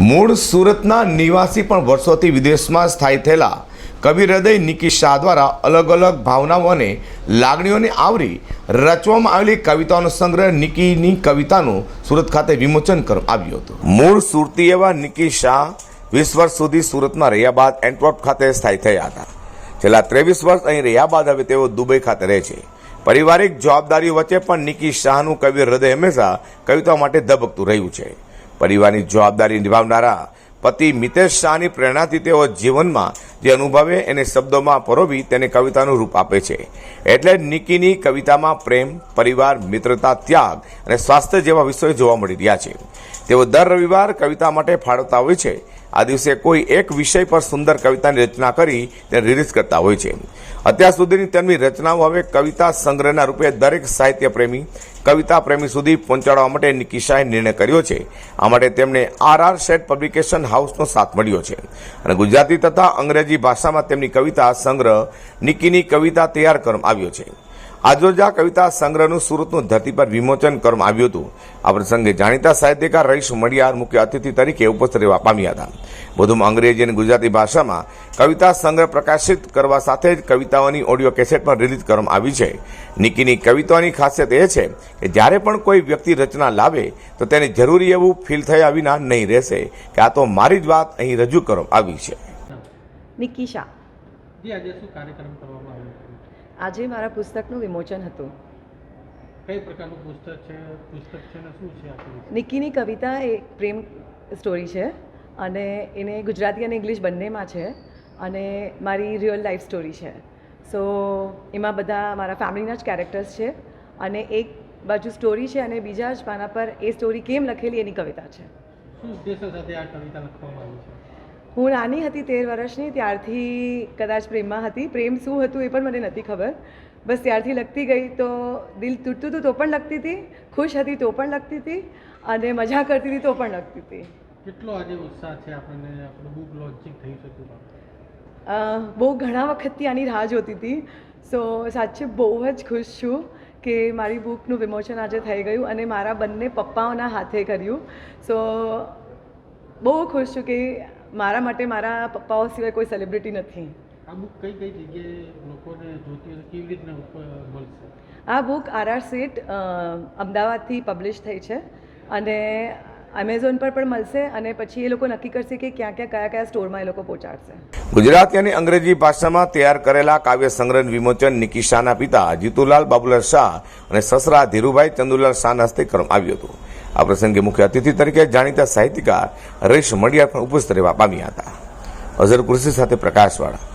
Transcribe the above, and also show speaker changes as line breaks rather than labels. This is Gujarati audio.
મૂળ સુરતના નિવાસી પણ વર્ષોથી વિદેશમાં સ્થાયી થયેલા કવિ હૃદય નિકી શાહ દ્વારા અલગ અલગ ભાવનાઓ અને લાગણીઓને આવરી રચવામાં આવેલી કવિતાઓનો સંગ્રહ નિકીની કવિતાનું સુરત ખાતે વિમોચન કરવામાં આવ્યું હતું। મૂળ સુરતી એવા નિકી શાહ 20 વર્ષ સુધી સુરતમાં રહ્યા બાદ એન્ટવર્પ ખાતે સ્થાયી થયા હતા। છેલ્લા 23 વર્ષ અહીં રહ્યા બાદ હવે તેઓ દુબઈ ખાતે રહે છે। પારિવારિક જવાબદારીઓ વચ્ચે પણ નિકી શાહનું કવિ હૃદય હંમેશા કવિતાઓ માટે ધબકતું રહ્યું છે। પરિવારની જવાબદારી નિભાવનારા પતિ મિતેશ શાહની પ્રેરણાથી તેઓ જીવનમાં જે અનુભવે એને શબ્દોમાં પરોવી તેને કવિતાનું રૂપ આપે છે। એટલે નિકીની કવિતામાં પ્રેમ, પરિવાર, મિત્રતા, ત્યાગ અને સ્વાસ્થ્ય જેવા વિષયો જોવા મળી રહ્યા છે। તેઓ દર રવિવાર કવિતા માટે ફાળવતા હોય છે। આ દિવસે કોઈ એક વિષય પર સુંદર કવિતાની રચના કરી તેને રિલીઝ કરતા હોય છે। અત્યાર સુધીની તેમની રચનાઓ હવે કવિતા સંગ્રહના રૂપે દરેક સાહિત્ય પ્રેમી, કવિતા પ્રેમી સુધી પહોંચાડવા માટે નિકી શાહે નિર્ણય કર્યો છે। આ માટે તેમણે RR શેડ પબ્લિકેશન હાઉસનો સાથ મળ્યો છે અને ગુજરાતી તથા અંગ્રેજી ભાષામાં તેમની કવિતા સંગ્રહ નિકીની કવિતા તૈયાર કરવામાં આવ્યો છે। આજરોજ આ કવિતા સંગ્રહનું સુરતનું ધરતી પર વિમોચન કરવામાં આવ્યું હતું। આ પ્રસંગે જાણીતા સાહિત્યકાર રઈશ મડિયાર મુખ્ય અતિથિ તરીકે ઉપસ્થિત રહેવા પામ્યા હતા। વધુમાં અંગ્રેજી અને ગુજરાતી ભાષામાં કવિતા સંગ્રહ પ્રકાશિત કરવા સાથે જ કવિતાઓની ઓડિયો કેસેટ પણ રિલીઝ કરવામાં આવી છે। નિકીની કવિતાઓની ખાસિયત એ છે કે જ્યારે પણ કોઈ વ્યક્તિ રચના લાવે તો તેને જરૂરી એવું ફીલ થયા વિના નહીં રહેશે કે આ તો મારી જ વાત અહીં રજૂ કરવામાં આવી છે।
નિકી શાહ,
આજે શું કાર્યક્રમ કરવામાં આવ્યો?
આજે મારા પુસ્તકનું વિમોચન હતું।
કઈ પ્રકારનું પુસ્તક છે ને શું છે આખું?
નિકીની કવિતા એક પ્રેમ સ્ટોરી છે અને એને ગુજરાતી અને ઇંગ્લિશ બંનેમાં છે અને મારી રિયલ લાઈફ સ્ટોરી છે। સો એમાં બધા મારા ફેમિલીના જ કેરેક્ટર્સ છે અને એક બાજુ સ્ટોરી છે અને બીજા જ પાના પર એ સ્ટોરી કેમ લખેલી એની કવિતા છે।
શું ઉદ્દેશ્ય સાથે આ કવિતા લખવામાં આવી છે?
હું નાની હતી 13 વર્ષની, ત્યારથી કદાચ પ્રેમમાં હતી। પ્રેમ શું હતું એ પણ મને નથી ખબર, બસ ત્યારથી લખતી ગઈ તો દિલ તૂટતું હતું તો પણ લખતી હતી, ખુશ હતી તો પણ લખતી હતી અને મજા કરતી હતી તો પણ લખતી હતી।
કેટલો આજે ઉત્સાહ છે આપણને આપણું બુક લોન્ચિંગ થઈ શક્યું?
બહુ ઘણા વખતથી આની રાહ જોતી હતી। સો સાચે બહુ જ ખુશ છું કે મારી બુકનું વિમોચન આજે થઈ ગયું અને મારા બંને પપ્પાઓના હાથે કર્યું। સો બહુ ખુશ છું કે મારા માટે મારા પપ્પાઓ સિવાય કોઈ સેલિબ્રિટી નથી।
આ બુક કઈ કઈ જગ્યાએ લોકોને જોતી હોય, કેવી રીતના મળશે?
આ બુક RR શેડ અમદાવાદથી પબ્લિશ થઈ છે અને એમેઝોન પર પણ મળશે અને પછી એ લોકો નક્કી કરશે કે ક્યાં ક્યાં કયા કયા સ્ટોરમાં એ લોકો પહોંચાડશે।
ગુજરાતી અને અંગ્રેજી ભાષામાં તૈયાર કરેલા કાવ્ય સંગ્રહ વિમોચન નિકી શાહના પિતા જીતુલાલ બાબુલાલ શાહ અને સસરા ધીરુભાઈ ચંદુલાલ શાહના હસ્તે કરવામાં આવ્યું હતું। આ પ્રસંગે મુખ્ય અતિથિ તરીકે જાણીતા સાહિત્યકાર રઈશ મડિયાર પણ ઉપસ્થિત રહેવા પામ્યા હતા। અઝર કુર્સી સાથે પ્રકાશવાળા।